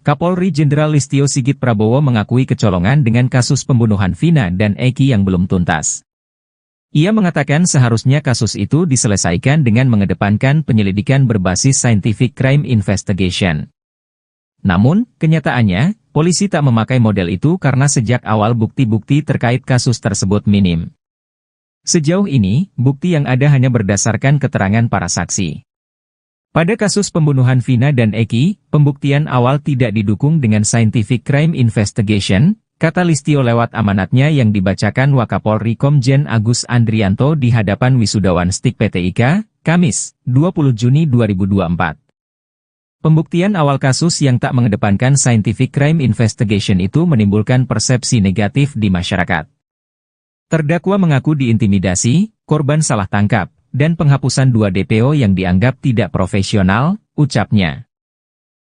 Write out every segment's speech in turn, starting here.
Kapolri Jenderal Listio Sigit Prabowo mengakui kecolongan dengan kasus pembunuhan Vina dan Eki yang belum tuntas. Ia mengatakan seharusnya kasus itu diselesaikan dengan mengedepankan penyelidikan berbasis scientific crime investigation. Namun, kenyataannya, polisi tak memakai model itu karena sejak awal bukti-bukti terkait kasus tersebut minim. Sejauh ini, bukti yang ada hanya berdasarkan keterangan para saksi. Pada kasus pembunuhan Vina dan Eki, pembuktian awal tidak didukung dengan scientific crime investigation, kata Listio lewat amanatnya yang dibacakan Wakapolri Komjen Agus Andrianto di hadapan wisudawan STIK PT IKA, Kamis, 20 Juni 2024. Pembuktian awal kasus yang tak mengedepankan scientific crime investigation itu menimbulkan persepsi negatif di masyarakat. Terdakwa mengaku diintimidasi, korban salah tangkap, dan penghapusan 2 DPO yang dianggap tidak profesional, ucapnya.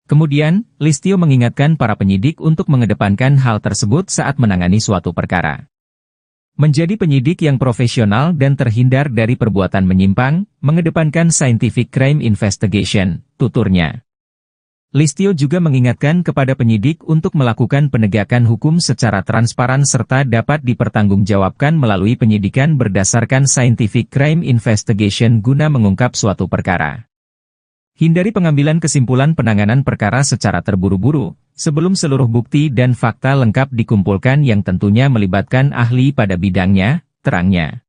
Kemudian, Listio mengingatkan para penyidik untuk mengedepankan hal tersebut saat menangani suatu perkara. Menjadi penyidik yang profesional dan terhindar dari perbuatan menyimpang, mengedepankan scientific crime investigation, tuturnya. Listio juga mengingatkan kepada penyidik untuk melakukan penegakan hukum secara transparan serta dapat dipertanggungjawabkan melalui penyidikan berdasarkan scientific crime investigation guna mengungkap suatu perkara. Hindari pengambilan kesimpulan penanganan perkara secara terburu-buru, sebelum seluruh bukti dan fakta lengkap dikumpulkan yang tentunya melibatkan ahli pada bidangnya, terangnya.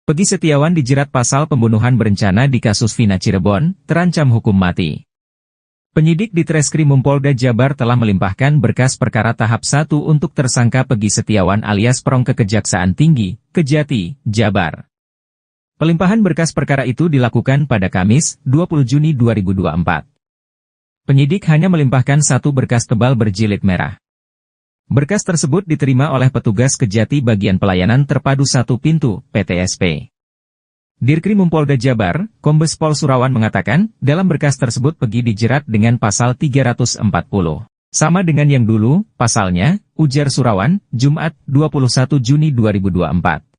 Pegi Setiawan dijerat pasal pembunuhan berencana di kasus Vina Cirebon, terancam hukum mati. Penyidik di Treskrimum Polda Jabar telah melimpahkan berkas perkara tahap 1 untuk tersangka Pegi Setiawan alias Perong ke Kejaksaan Tinggi, Kejati, Jabar. Pelimpahan berkas perkara itu dilakukan pada Kamis, 20 Juni 2024. Penyidik hanya melimpahkan 1 berkas tebal berjilid merah. Berkas tersebut diterima oleh petugas Kejati Bagian Pelayanan Terpadu 1 Pintu, PTSP. Dirkrimum Polda Jabar, Kombes Pol Surawan mengatakan, dalam berkas tersebut Pegi dijerat dengan pasal 340. Sama dengan yang dulu, pasalnya, ujar Surawan, Jumat, 21 Juni 2024.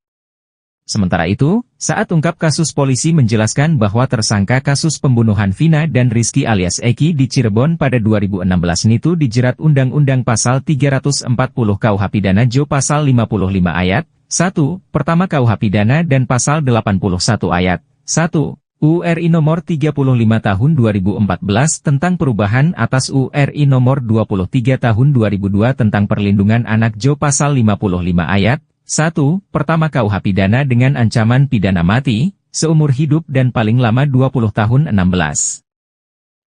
Sementara itu, saat ungkap kasus polisi menjelaskan bahwa tersangka kasus pembunuhan Vina dan Rizky alias Eki di Cirebon pada 2016 itu dijerat Undang-Undang Pasal 340 KUH Pidana Jo Pasal 55 Ayat 1, Pertama KUH Pidana dan Pasal 81 Ayat 1, URI Nomor 35 Tahun 2014 tentang perubahan atas URI Nomor 23 Tahun 2002 tentang Perlindungan Anak Jo Pasal 55 Ayat 1. Pertama KUH pidana dengan ancaman pidana mati, seumur hidup dan paling lama 20 tahun 16.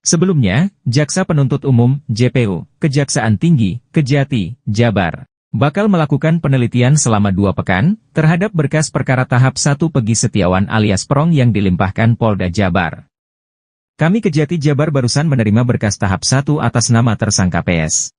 Sebelumnya, Jaksa Penuntut Umum, JPU, Kejaksaan Tinggi, Kejati, Jabar, bakal melakukan penelitian selama 2 pekan, terhadap berkas perkara tahap 1 Pegi Setiawan alias Perong yang dilimpahkan Polda Jabar. Kami Kejati Jabar barusan menerima berkas tahap 1 atas nama tersangka PS.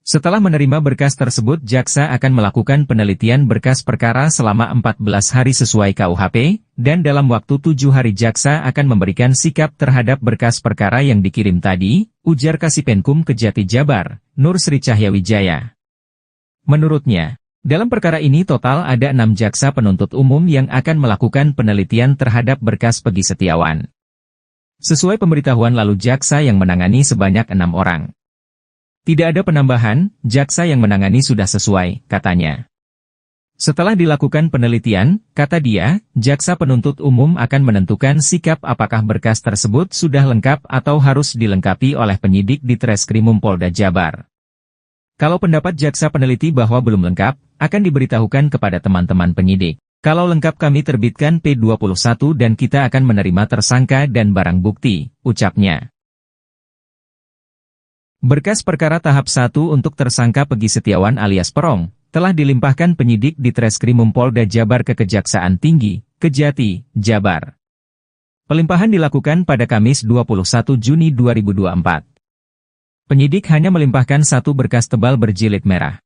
Setelah menerima berkas tersebut Jaksa akan melakukan penelitian berkas perkara selama 14 hari sesuai KUHP, dan dalam waktu 7 hari Jaksa akan memberikan sikap terhadap berkas perkara yang dikirim tadi, ujar Kasipenkum Kejati Jabar, Nur Sri Cahyawijaya. Menurutnya, dalam perkara ini total ada 6 jaksa penuntut umum yang akan melakukan penelitian terhadap berkas Pegi Setiawan. Sesuai pemberitahuan lalu jaksa yang menangani sebanyak 6 orang. Tidak ada penambahan, jaksa yang menangani sudah sesuai, katanya. Setelah dilakukan penelitian, kata dia, jaksa penuntut umum akan menentukan sikap apakah berkas tersebut sudah lengkap atau harus dilengkapi oleh penyidik di Treskrimum Polda Jabar. Kalau pendapat jaksa peneliti bahwa belum lengkap, akan diberitahukan kepada teman-teman penyidik. Kalau lengkap kami terbitkan P21 dan kita akan menerima tersangka dan barang bukti, ucapnya. Berkas perkara tahap 1 untuk tersangka Pegi Setiawan alias Perong, telah dilimpahkan penyidik di Treskrimum Polda Jabar ke Kejaksaan Tinggi, Kejati, Jabar. Pelimpahan dilakukan pada Kamis 21 Juni 2024. Penyidik hanya melimpahkan 1 berkas tebal berjilid merah.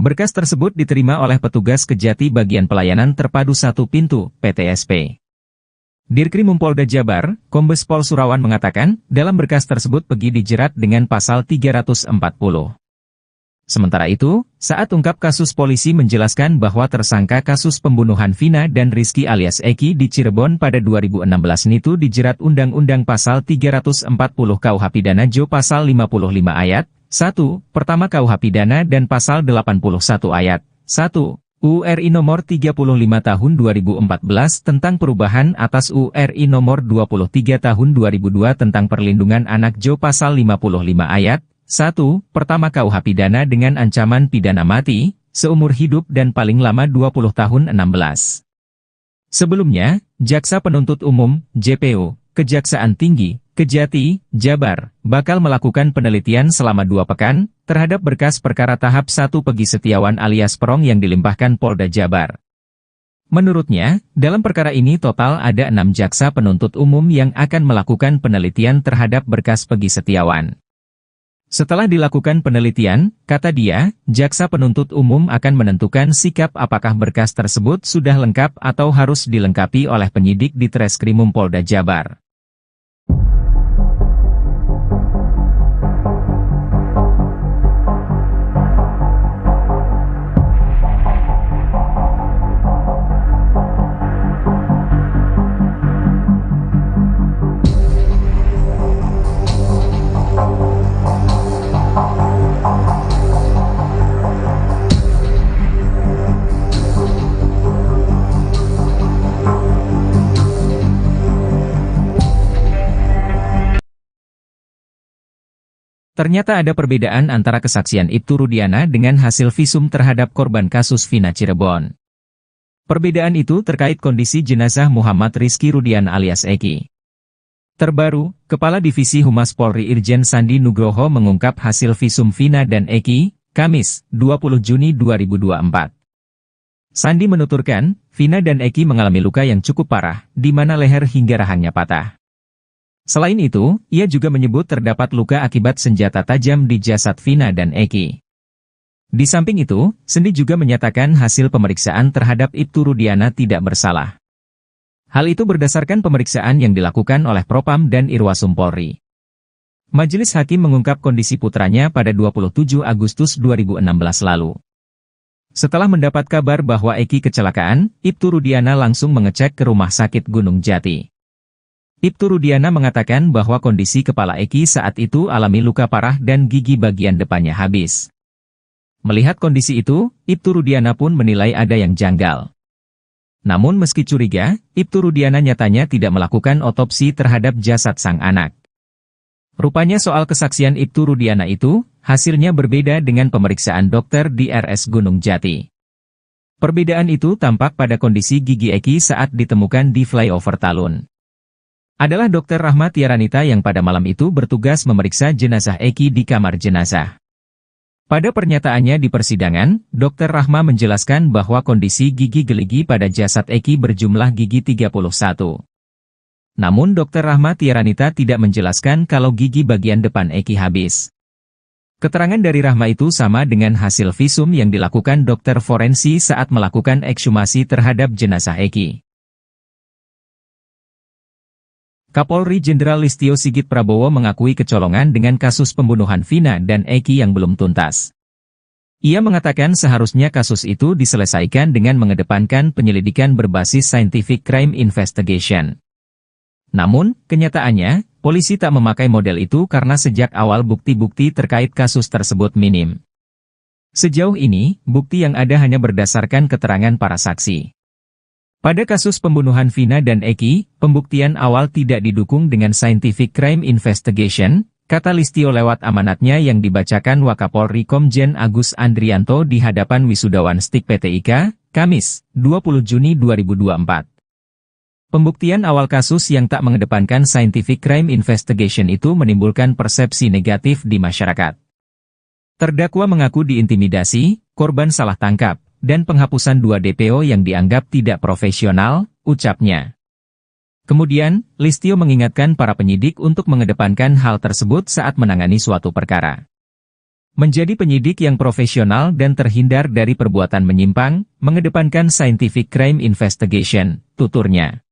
Berkas tersebut diterima oleh petugas Kejati Bagian Pelayanan Terpadu 1 Pintu, PTSP. Dirkrimum Polda Jabar, Kombes Pol Surawan mengatakan, dalam berkas tersebut Pegi dijerat dengan pasal 340. Sementara itu, saat ungkap kasus polisi menjelaskan bahwa tersangka kasus pembunuhan Vina dan Rizky alias Eki di Cirebon pada 2016 itu dijerat Undang-Undang Pasal 340 KUH Pidana Jo Pasal 55 Ayat 1, Pertama KUH Pidana dan Pasal 81 Ayat 1, URI Nomor 35 Tahun 2014 tentang perubahan atas URI Nomor 23 Tahun 2002 tentang Perlindungan Anak Jo Pasal 55 Ayat 1, Pertama KUH Pidana dengan ancaman pidana mati, seumur hidup dan paling lama 20 tahun 16. Sebelumnya, Jaksa Penuntut Umum, JPU, Kejaksaan Tinggi, Kejati, Jabar, bakal melakukan penelitian selama 2 pekan, terhadap berkas perkara tahap 1 Pegi Setiawan alias Perong yang dilimpahkan Polda Jabar. Menurutnya, dalam perkara ini total ada 6 jaksa penuntut umum yang akan melakukan penelitian terhadap berkas Pegi Setiawan. Setelah dilakukan penelitian, kata dia, jaksa penuntut umum akan menentukan sikap apakah berkas tersebut sudah lengkap atau harus dilengkapi oleh penyidik di Treskrimum Polda Jabar. Ternyata ada perbedaan antara kesaksian Ibtu Rudiana dengan hasil visum terhadap korban kasus Vina Cirebon. Perbedaan itu terkait kondisi jenazah Muhammad Rizky Rudiana alias Eki. Terbaru, Kepala Divisi Humas Polri Irjen Sandi Nugroho mengungkap hasil visum Vina dan Eki, Kamis, 20 Juni 2024. Sandi menuturkan, Vina dan Eki mengalami luka yang cukup parah, di mana leher hingga rahangnya patah. Selain itu, ia juga menyebut terdapat luka akibat senjata tajam di jasad Vina dan Eki. Di samping itu, Sandi juga menyatakan hasil pemeriksaan terhadap Ibtu Rudiana tidak bersalah. Hal itu berdasarkan pemeriksaan yang dilakukan oleh Propam dan Irwasum Polri. Majelis Hakim mengungkap kondisi putranya pada 27 Agustus 2016 lalu. Setelah mendapat kabar bahwa Eki kecelakaan, Ibtu Rudiana langsung mengecek ke Rumah Sakit Gunung Jati. Ibtu Rudiana mengatakan bahwa kondisi kepala Eki saat itu alami luka parah dan gigi bagian depannya habis. Melihat kondisi itu, Ibtu Rudiana pun menilai ada yang janggal. Namun meski curiga, Ibtu Rudiana nyatanya tidak melakukan otopsi terhadap jasad sang anak. Rupanya soal kesaksian Ibtu Rudiana itu, hasilnya berbeda dengan pemeriksaan dokter di RS Gunung Jati. Perbedaan itu tampak pada kondisi gigi Eki saat ditemukan di flyover Talun. Adalah Dr. Rahma Tiaranita yang pada malam itu bertugas memeriksa jenazah Eki di kamar jenazah. Pada pernyataannya di persidangan, Dr. Rahma menjelaskan bahwa kondisi gigi geligi pada jasad Eki berjumlah gigi 31. Namun Dr. Rahma Tiaranita tidak menjelaskan kalau gigi bagian depan Eki habis. Keterangan dari Rahma itu sama dengan hasil visum yang dilakukan dokter forensi saat melakukan ekshumasi terhadap jenazah Eki. Kapolri Jenderal Listio Sigit Prabowo mengakui kecolongan dengan kasus pembunuhan Vina dan Eki yang belum tuntas. Ia mengatakan seharusnya kasus itu diselesaikan dengan mengedepankan penyelidikan berbasis scientific crime investigation. Namun, kenyataannya, polisi tak memakai model itu karena sejak awal bukti-bukti terkait kasus tersebut minim. Sejauh ini, bukti yang ada hanya berdasarkan keterangan para saksi. Pada kasus pembunuhan Vina dan Eki, pembuktian awal tidak didukung dengan scientific crime investigation, kata Listio lewat amanatnya yang dibacakan Wakapolri Komjen Agus Andrianto di hadapan wisudawan STIK PT IKA, Kamis, 20 Juni 2024. Pembuktian awal kasus yang tak mengedepankan scientific crime investigation itu menimbulkan persepsi negatif di masyarakat. Terdakwa mengaku diintimidasi, korban salah tangkap, dan penghapusan 2 DPO yang dianggap tidak profesional, ucapnya. Kemudian, Listio mengingatkan para penyidik untuk mengedepankan hal tersebut saat menangani suatu perkara. Menjadi penyidik yang profesional dan terhindar dari perbuatan menyimpang, mengedepankan scientific crime investigation, tuturnya.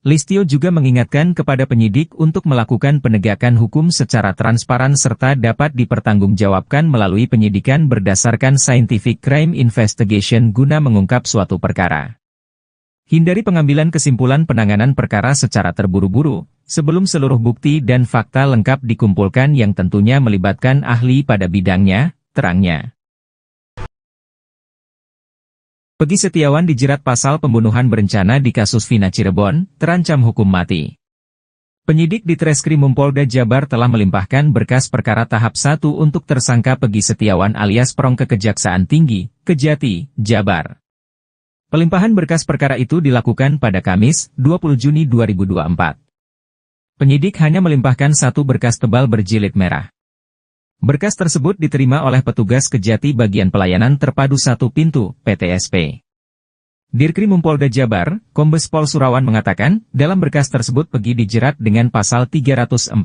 Listio juga mengingatkan kepada penyidik untuk melakukan penegakan hukum secara transparan serta dapat dipertanggungjawabkan melalui penyidikan berdasarkan scientific crime investigation guna mengungkap suatu perkara. Hindari pengambilan kesimpulan penanganan perkara secara terburu-buru, sebelum seluruh bukti dan fakta lengkap dikumpulkan yang tentunya melibatkan ahli pada bidangnya, terangnya. Peggy Setiawan dijerat pasal pembunuhan berencana di kasus Vina Cirebon, terancam hukum mati. Penyidik di Treskrimum Polda Jabar telah melimpahkan berkas perkara tahap 1 untuk tersangka Peggy Setiawan alias Prong ke Kejaksaan Tinggi, Kejati, Jabar. Pelimpahan berkas perkara itu dilakukan pada Kamis, 20 Juni 2024. Penyidik hanya melimpahkan satu berkas tebal berjilid merah. Berkas tersebut diterima oleh petugas Kejati Bagian Pelayanan Terpadu Satu Pintu, PTSP. Dirkrimum Polda Jabar, Kombes Pol Surawan mengatakan, dalam berkas tersebut Peggy dijerat dengan pasal 340.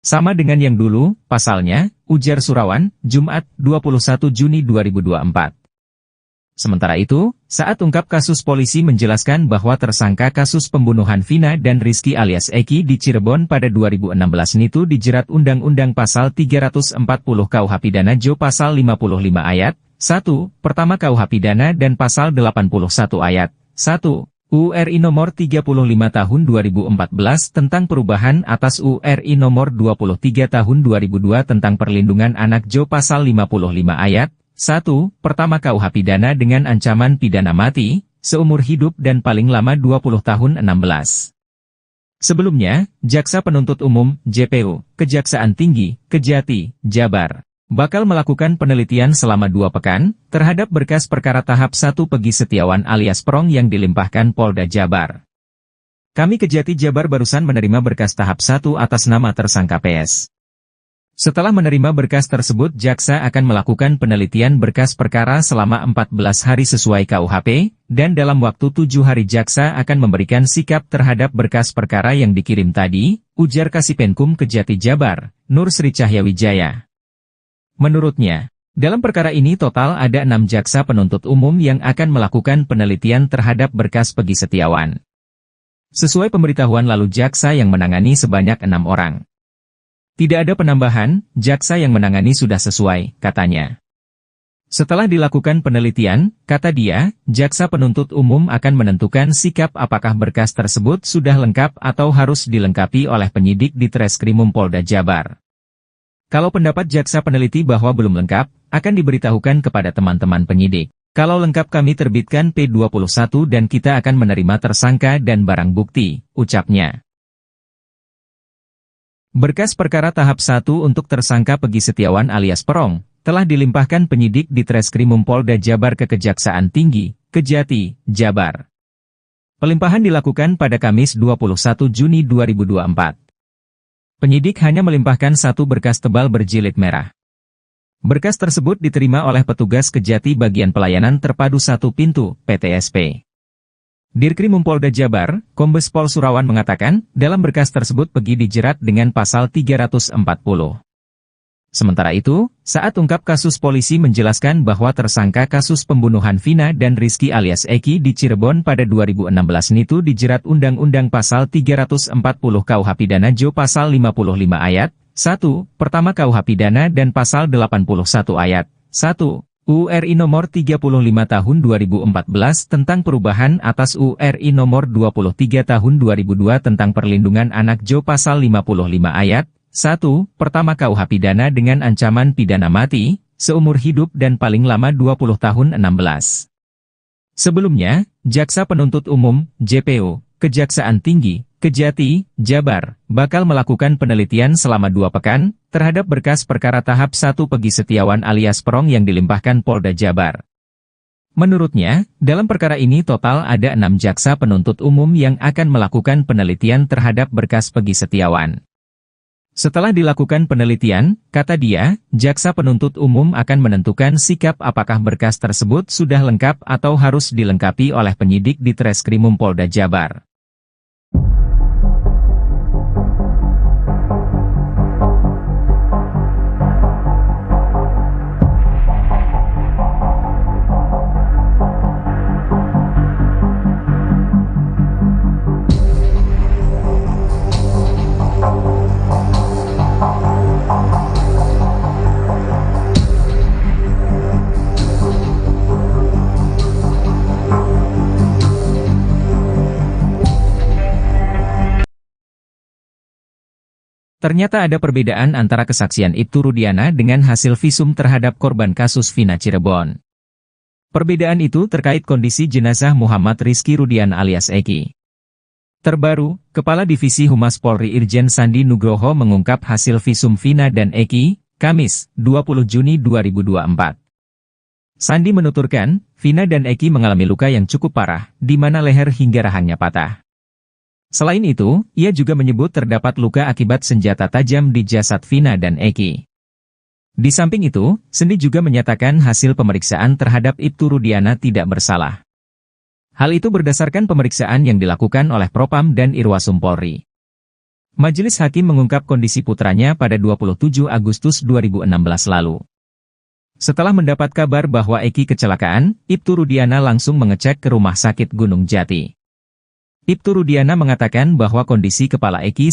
Sama dengan yang dulu, pasalnya, ujar Surawan, Jumat, 21 Juni 2024. Sementara itu, saat ungkap kasus polisi menjelaskan bahwa tersangka kasus pembunuhan Vina dan Rizky alias Eki di Cirebon pada 2016 itu dijerat Undang-Undang Pasal 340 KUH Pidana Jo Pasal 55 Ayat 1, Pertama KUH Pidana dan Pasal 81 Ayat 1, URI Nomor 35 Tahun 2014 tentang perubahan atas URI Nomor 23 Tahun 2002 tentang Perlindungan Anak Jo Pasal 55 Ayat 1. Pertama KUH pidana dengan ancaman pidana mati, seumur hidup dan paling lama 20 tahun 16. Sebelumnya, Jaksa Penuntut Umum, JPU, Kejaksaan Tinggi, Kejati, Jabar, bakal melakukan penelitian selama 2 pekan, terhadap berkas perkara tahap 1 Peggy Setiawan alias Prong yang dilimpahkan Polda Jabar. Kami Kejati Jabar barusan menerima berkas tahap 1 atas nama tersangka PS. Setelah menerima berkas tersebut jaksa akan melakukan penelitian berkas perkara selama 14 hari sesuai KUHP, dan dalam waktu 7 hari jaksa akan memberikan sikap terhadap berkas perkara yang dikirim tadi, ujar Kasipenkum Kejati Jabar, Nur Sri Cahyawijaya. Menurutnya, dalam perkara ini total ada 6 jaksa penuntut umum yang akan melakukan penelitian terhadap berkas Peggy Setiawan. Sesuai pemberitahuan lalu jaksa yang menangani sebanyak 6 orang. Tidak ada penambahan, jaksa yang menangani sudah sesuai, katanya. Setelah dilakukan penelitian, kata dia, jaksa penuntut umum akan menentukan sikap apakah berkas tersebut sudah lengkap atau harus dilengkapi oleh penyidik di Treskrimum Polda Jabar. Kalau pendapat jaksa peneliti bahwa belum lengkap, akan diberitahukan kepada teman-teman penyidik. Kalau lengkap kami terbitkan P21 dan kita akan menerima tersangka dan barang bukti, ucapnya. Berkas perkara tahap 1 untuk tersangka Peggy Setiawan alias Prong, telah dilimpahkan penyidik di Treskrimum Polda Jabar ke Kejaksaan Tinggi, Kejati, Jabar. Pelimpahan dilakukan pada Kamis 21 Juni 2024. Penyidik hanya melimpahkan satu berkas tebal berjilid merah. Berkas tersebut diterima oleh petugas Kejati Bagian Pelayanan Terpadu Satu Pintu, PTSP. Dirkrimum Polda Jabar, Kombes Pol Surawan mengatakan, dalam berkas tersebut Peggy dijerat dengan pasal 340. Sementara itu, saat ungkap kasus polisi menjelaskan bahwa tersangka kasus pembunuhan Vina dan Rizky alias Eki di Cirebon pada 2016 itu dijerat Undang-Undang Pasal 340 KUH Pidana Jo Pasal 55 Ayat 1, Pertama KUH Pidana dan Pasal 81 Ayat 1. URI Nomor 35 Tahun 2014 tentang perubahan atas URI Nomor 23 Tahun 2002 tentang Perlindungan Anak Jo Pasal 55 Ayat 1, Pertama KUH pidana dengan ancaman pidana mati, seumur hidup dan paling lama 20 tahun 16. Sebelumnya, Jaksa Penuntut Umum, JPU, Kejaksaan Tinggi, Kejati, Jabar, bakal melakukan penelitian selama 2 pekan, terhadap berkas perkara tahap 1 Peggy Setiawan alias Prong yang dilimpahkan Polda Jabar. Menurutnya, dalam perkara ini total ada 6 jaksa penuntut umum yang akan melakukan penelitian terhadap berkas Peggy Setiawan. Setelah dilakukan penelitian, kata dia, jaksa penuntut umum akan menentukan sikap apakah berkas tersebut sudah lengkap atau harus dilengkapi oleh penyidik di Treskrimum Polda Jabar. Ternyata ada perbedaan antara kesaksian Ibtu Rudiana dengan hasil visum terhadap korban kasus Vina Cirebon. Perbedaan itu terkait kondisi jenazah Muhammad Rizky Rudian alias Eki. Terbaru, Kepala Divisi Humas Polri Irjen Sandi Nugroho mengungkap hasil visum Vina dan Eki, Kamis, 20 Juni 2024. Sandi menuturkan, Vina dan Eki mengalami luka yang cukup parah, di mana leher hingga rahangnya patah. Selain itu, ia juga menyebut terdapat luka akibat senjata tajam di jasad Vina dan Eki. Di samping itu, Sandi juga menyatakan hasil pemeriksaan terhadap Ibtu Rudiana tidak bersalah. Hal itu berdasarkan pemeriksaan yang dilakukan oleh Propam dan Irwasum Polri. Majelis Hakim mengungkap kondisi putranya pada 27 Agustus 2016 lalu. Setelah mendapat kabar bahwa Eki kecelakaan, Ibtu Rudiana langsung mengecek ke Rumah Sakit Gunung Jati. Ibtu Rudiana mengatakan bahwa kondisi kepala Eki